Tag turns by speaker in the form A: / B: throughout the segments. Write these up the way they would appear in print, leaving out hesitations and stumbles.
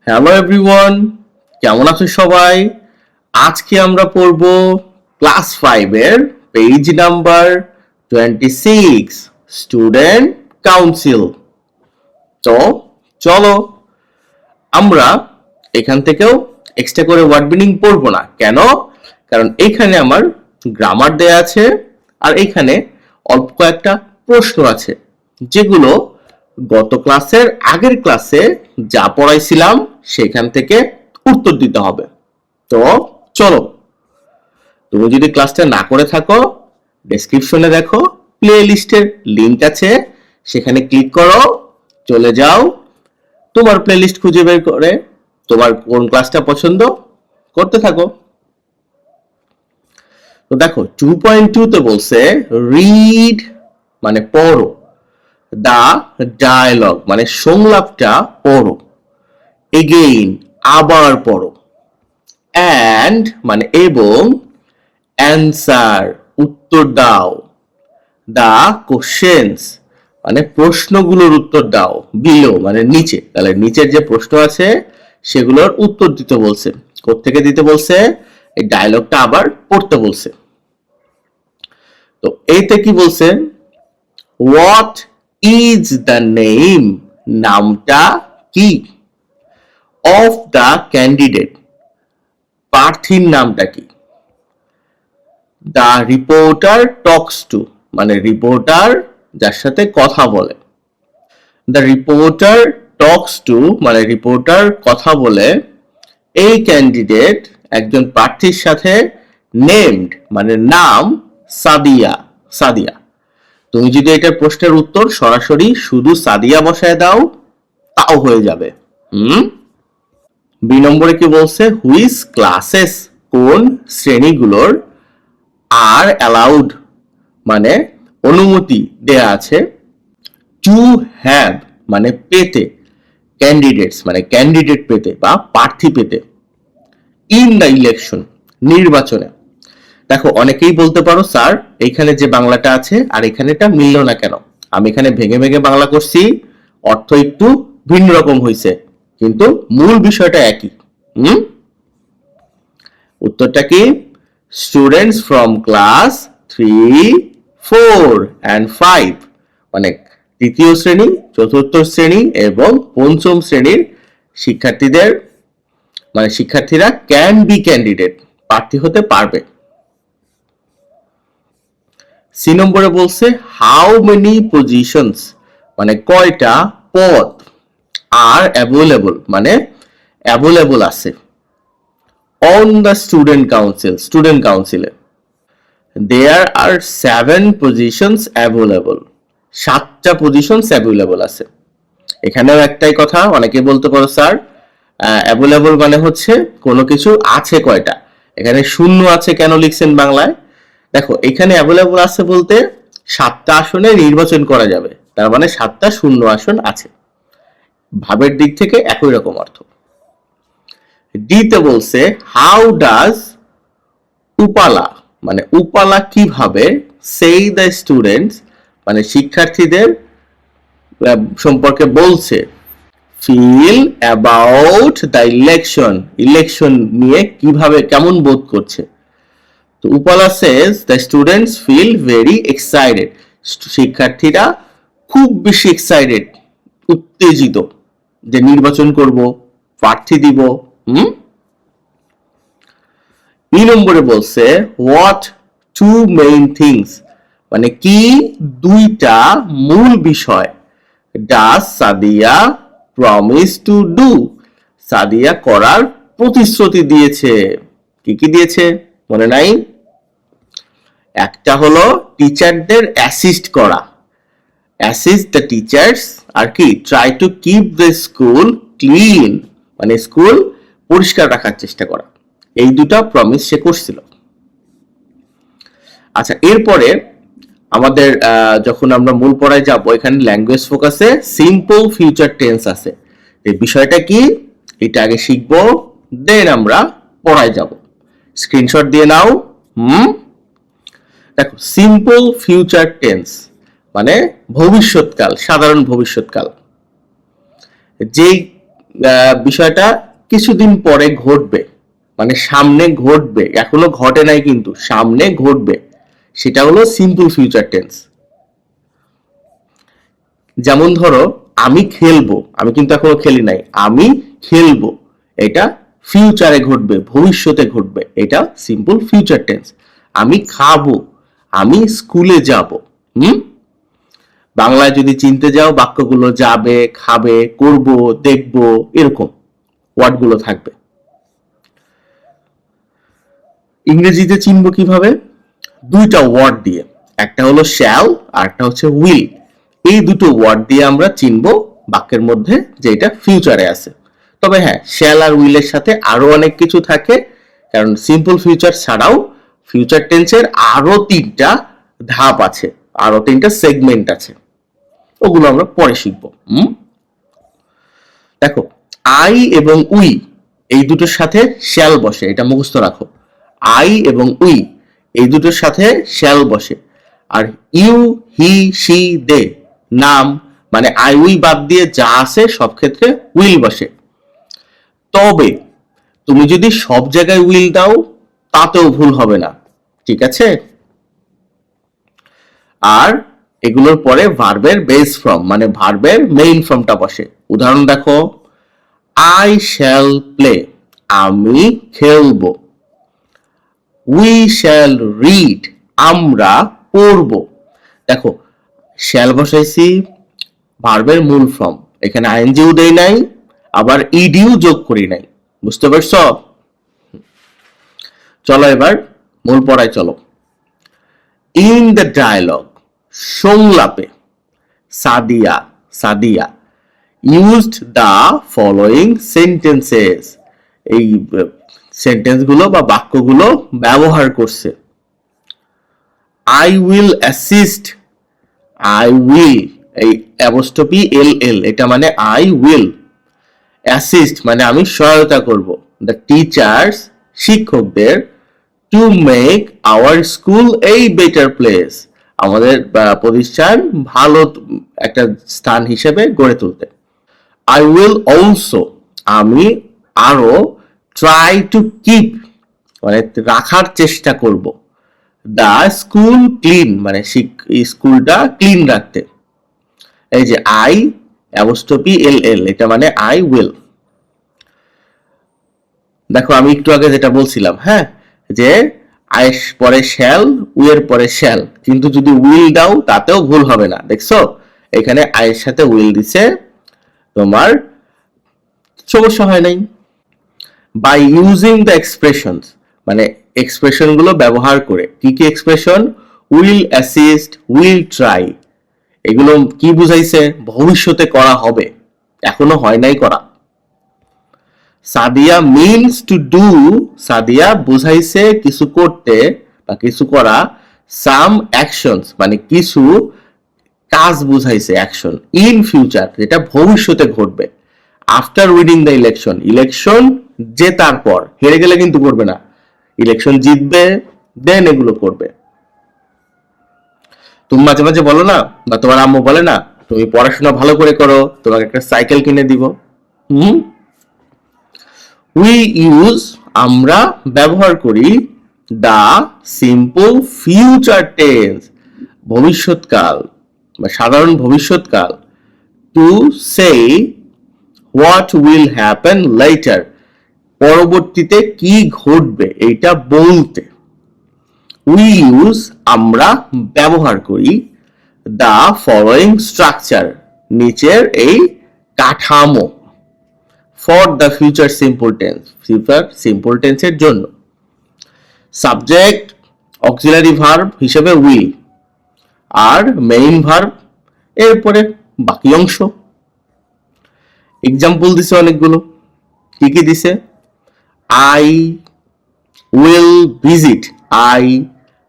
A: Hello everyone, কেমন আছো সবাই? আজকে আমরা পড়ব ক্লাস 5 এর পেজ নাম্বার 26 স্টুডেন্ট কাউন্সিল। তো চলো আমরা এখান থেকেও এক্সট্রা করে ওয়ার্ড মিনিং পড়বো না। কেন? কারণ এখানে আমার গ্রামার দেয়া আছে আর এখানে অল্প কয়েকটা প্রশ্ন আছে যেগুলো গত ক্লাসের আগের ক্লাসে যা পড়াইছিলাম সেখান থেকে উত্তর দিতে হবে। তো চলো, তুমি যদি ক্লাসটা না করে থাকো ডেসক্রিপশনে দেখো প্লে লিস্টের লিংক আছে, সেখানে ক্লিক করো, চলে যাও, তোমার প্লে লিস্ট খুঁজে বের করে তোমার কোন ক্লাসটা পছন্দ করতে থাকো। তো দেখো 2.2 তে বলছে রিড মানে পড়ো, দা ডায়ালগ মানে সংলাপটা পড়ো, এগেইন আবার পড়ো, অ্যান্ড মানে এবং, অ্যান্সার উত্তর দাও, দা কোশ্চেন্স মানে প্রশ্নগুলোর উত্তর দাও, বিলো মানে নিচে, তাহলে নিচের যে প্রশ্ন আছে সেগুলোর উত্তর দিতে বলছে। কোত্থেকে দিতে বলছে? এই ডায়লগটা আবার পড়তে বলছে। তো এইতে কি বলছে? হোয়াট ইজ দ্য নেম, নামটা কি, অফ দ্য ক্যান্ডিডেট প্রার্থীর নামটা কি, দ্য রিপোর্টার টক্স টু মানে রিপোর্টার যার সাথে কথা বলে, দ্য রিপোর্টার টক্স টু মানে রিপোর্টার কথা বলে এই ক্যান্ডিডেট একজন প্রার্থীর সাথে, নেমড মানে নাম, সাদিয়া সাদিয়া। তুমি যদি এটার প্রশ্নের উত্তর সরাসরি শুধু সাদিয়া বসায় দাও তাও হয়ে যাবে। বি নম্বরে কি বলছে? হুইচ ক্লাসেস কোন শ্রেণীগুলোর আর অ্যালাউড মানে অনুমতি দেয়া আছে, টু হ্যাভ মানে পেতে, ক্যান্ডিডেটস মানে ক্যান্ডিডেট পেতে বা প্রার্থী পেতে, ইন দ্য ইলেকশন নির্বাচনে। দেখো অনেকেই বলতে পারো স্যার এইখানে যে বাংলাটা আছে আর এখানেটা মিলল না কেন? আমি এখানে ভেঙে ভেঙে বাংলা করছি, অর্থ একটু ভিন্ন রকম হয়েছে কিন্তু মূল বিষয়টা একই। উত্তরটা কি? স্টুডেন্টস ফ্রম ক্লাস 3, 4 and 5 মানে তৃতীয় শ্রেণী, চতুর্থ শ্রেণী এবং পঞ্চম শ্রেণীর শিক্ষার্থীদের মানে শিক্ষার্থীরা ক্যান বি ক্যান্ডিডেট প্রার্থী হতে পারবে। সি নম্বরে বলছে হাউ মেনি পজিশনস মানে কয়টা পদ, আর অ্যাভেলেবল মানে অ্যাভেলেবল আছে, অন দ্য স্টুডেন্ট কাউন্সিলে দেয়ার আর 7 পজিশনস অ্যাভেলেবল, 7টা পজিশনস অ্যাভেলেবল আছে। এখানেও একটাই কথা, অনেকে বলতে পারো স্যার অ্যাভেলেবল মানে হচ্ছে কোনো কিছু আছে কয়টা, এখানে শূন্য আছে কেন লিখছেন বাংলায়? দেখো এখানে অ্যাভেলেবল আছে বলতে 7টা আসনে নির্বাচন করা যাবে, তার মানে 7টা শূন্য আসন আছে, ভাবের দিক থেকে একই রকম অর্থ। ডিতে বলছে হাউ ডাজ উপালা মানে উপালা কিভাবে, সেই দ্য স্টুডেন্টস মানে শিক্ষার্থীদের সম্পর্কে বলছে, ফিল অ্যাবাউট দ্য ইলেকশন নিয়ে কিভাবে কেমন বোধ করছে। তো Upala says the students feel very excited, শিক্ষার্থীরা খুব বেশি এক্সাইটেড উত্তেজিত যে নির্বাচন করব, প্রার্থী দিব। ই নম্বরে বলছে হোয়াট টু মেইন থিংস মানে কি দুইটা মূল বিষয়, does Sadia promise to do Sadia করার প্রতিশ্রুতি দিয়েছে। কি কি দিয়েছে মনে নাই? একটা হলো টিচারদের অ্যাসিস্ট করা, অ্যাসিস্ট দ্য টিচার্স, আর কি try to keep the school clean মানে স্কুল পরিষ্কার রাখার চেষ্টা করা। এই দুটা প্রমিস সে করছিল। আচ্ছা এরপরে আমাদের যখন আমরা মূল পড়ায় যাব এখানে ল্যাঙ্গুয়েজ ফোকাসে সিম্পল ফিউচার টেন্স আছে। এই বিষয়টা কি এটা আগে শিখবো, দেন আমরা পড়ায় যাব। স্ক্রিনশট দিয়ে নাও। দেখো সিম্পল ফিউচার টেন্স মানে ভবিষ্যৎকাল, সাধারণ ভবিষ্যৎকাল। যেই বিষয়টা কিছুদিন পরে ঘটবে, মানে সামনে ঘটবে, এখনো ঘটে নাই কিন্তু সামনে ঘটবে, সেটা হলো সিম্পল ফিউচার টেন্স। যেমন ধরো আমি খেলবো, আমি কিন্তু এখনো খেলি নাই, আমি খেলবো, এটা ফিউচারে ঘটবে, ভবিষ্যতে ঘটবে, এটা সিম্পল ফিউচার টেন্স। আমি খাবো, আমি স্কুলে যাব। হুম, বাংলায় যদি চিনতে যাও বাক্যগুলো যাবে, খাবে, করব, দেখব, এরকম ওয়ার্ডগুলো থাকবে। ইংরেজিতে চিনবো কিভাবে? দুইটা ওয়ার্ড দিয়ে, একটা হলো শ্যাল আর একটা হচ্ছে উইল। এই দুটো ওয়ার্ড দিয়ে আমরা চিনবো বাক্যের মধ্যে যে এটা ফিউচারে আছে। তবে হ্যাঁ, শ্যাল আর উইলের সাথে আরো অনেক কিছু থাকে, কারণ সিম্পল ফিউচার ছাড়াও ফিউচার টেন্সের আরো তিনটা ধাপ আছে, আরো তিনটা সেগমেন্ট আছে, ওগুলো আমরা পরে শিখবো। দেখো, আই এবং উই এই দুটোর সাথে শ্যাল বসে, এটা মুখস্থ রাখো। আই এবং উই এই দুটোর সাথে শ্যাল বসে। আর ইউ, হি, সি, দে নাম, মানে আই উই বাদ দিয়ে যা আছে সব ক্ষেত্রে উইল বসে। তবে তুমি যদি সব জায়গায় উইল দাও তাতেও ভুল হবে না, ঠিক আছে? আর এগুলোর পরে ভার্বের বেস ফর্ম, মানে ভার্বের মেইন ফর্মটা বসে। উদাহরণ দেখো, আই শ্যাল প্লে, আমি খেলবো। উই শ্যাল রিড, আমরা পড়ব। দেখো, শ্যাল বসাইছি, ভার্বের মূল ফর্ম, এখানে আইএনজিও দেই নাই, আবার ইডিও যোগ করি নাই। বুঝতে পারছ? চলো এবার মূল পড়ায় চলো। ইন দ্য ডায়ালগ, সংলাপে, Sadia Sadia used the following sentences, এই সেন্টেন্সগুলো বা বাক্যগুলো ব্যবহার করছে। I will assist, I will, এই অ্যাপোস্ট্রফি এল এল, এটা মানে আই উইল। অ্যাসিস্ট মানে আমি সহায়তা করব, দ্য টিচার্স, শিক্ষকদের, to make our school a better place, আমাদের প্রতিষ্ঠান ভালো একটা স্থান হিসেবে গড়ে তুলতে। আই উইল অলসো, আমি আরো, ট্রাই টু কিপ মানে রাখার চেষ্টা করব, দা স্কুল ক্লিন মানে স্কুলটা ক্লিন রাখতে। এই যে আই অ্যাপোস্ট্রফি এল এল, এটা মানে আই উইল। দেখো আমি একটু আগে যেটা বলছিলাম, হ্যাঁ, যে আই পরে শ্যাল, উইয়ের পরে শ্যাল, কিন্তু যদি উইল দাও তাতেও ভুল হবে না। দেখছো, এখানে আয়ের সাথে উইল দিছে, তোমার সমস্যা হয় নাই। বাই ইউজিং দ্য এক্সপ্রেশনস, মানে এক্সপ্রেশন গুলো ব্যবহার করে। কি কি expression? Will assist, will try, এগুলো কি বুঝাইছে? ভবিষ্যতে করা হবে, এখনো হয় নাই করা। Sadia means to do, Sadia বুঝাইছে কিছু করতে বা কিছু করা। সাম অ্যাকশনস মানে কিছু কাজ বুঝাইছে, অ্যাকশন। ইন ফিউচার যেটা ভবিষ্যতে ঘটবে। After winning the election, election জেতার পর, হেরে গেলে কিন্তু করবে না, ইলেকশন জিতবে দেন এগুলো করবে। তুমি মাঝে মাঝে বলো না, বা তোমার আম্মু বলে না, তুমি পড়াশোনা ভালো করে করো, তোমাকে একটা সাইকেল কিনে দিব। হুম, উই ইউজ আমরা ব্যবহার করি, দা সিম্পল ফিউচার টেন্স ভবিষ্যৎকাল বা সাধারণ ভবিষ্যৎকাল, to say what will happen later পরবর্তীতে কি ঘটবে এইটা বলতে। উই ইউজ আমরা ব্যবহার করি, দা ফলোয়িং স্ট্রাকচার নিচের এই কাঠামো, for the future simple tense future simple টেন্সের জন্য। সাবজেক্ট অক্সিলারি ভার্ব হিসেবে উইল, আর মেইন ভার্ব এরপরে বাকি অংশ। এক্সাম্পল দিছে অনেকগুলো, কি কি দিছে? I will visit, I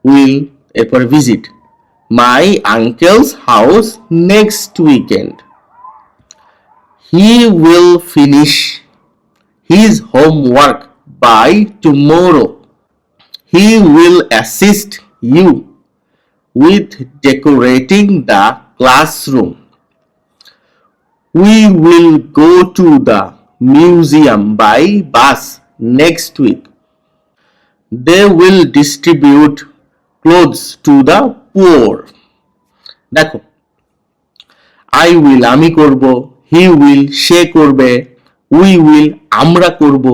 A: will এরপরে visit my uncle's house next weekend. He will finish his homework by tomorrow. He will assist you with decorating the classroom. We will go to the museum by bus next week. They will distribute clothes to the poor. দেখো, I will আমি করব, he will সে করবে, we will আমরা করব,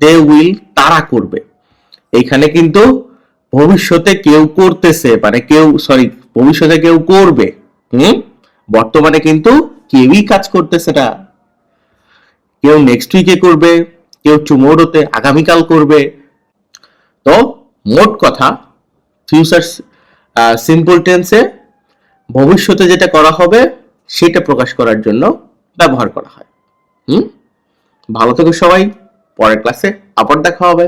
A: they will তারা করবে। এখানে কিন্তু ভবিষ্যতে কেউ করতেছে, মানে ভবিষ্যতে কেউ করবে। বর্তমানে কিন্তু কেউই কাজ করতেছে না। কেউ নেক্সট উইকে করবে, কেউ টুমোরোতে আগামীকাল করবে। তো মোট কথা ফিউচার সিম্পল টেন্সে ভবিষ্যতে যেটা করা হবে সেটা প্রকাশ করার জন্য ব্যবহার করা হয়। ভালো থেকো সবাই, পরের ক্লাসে আবার দেখা হবে।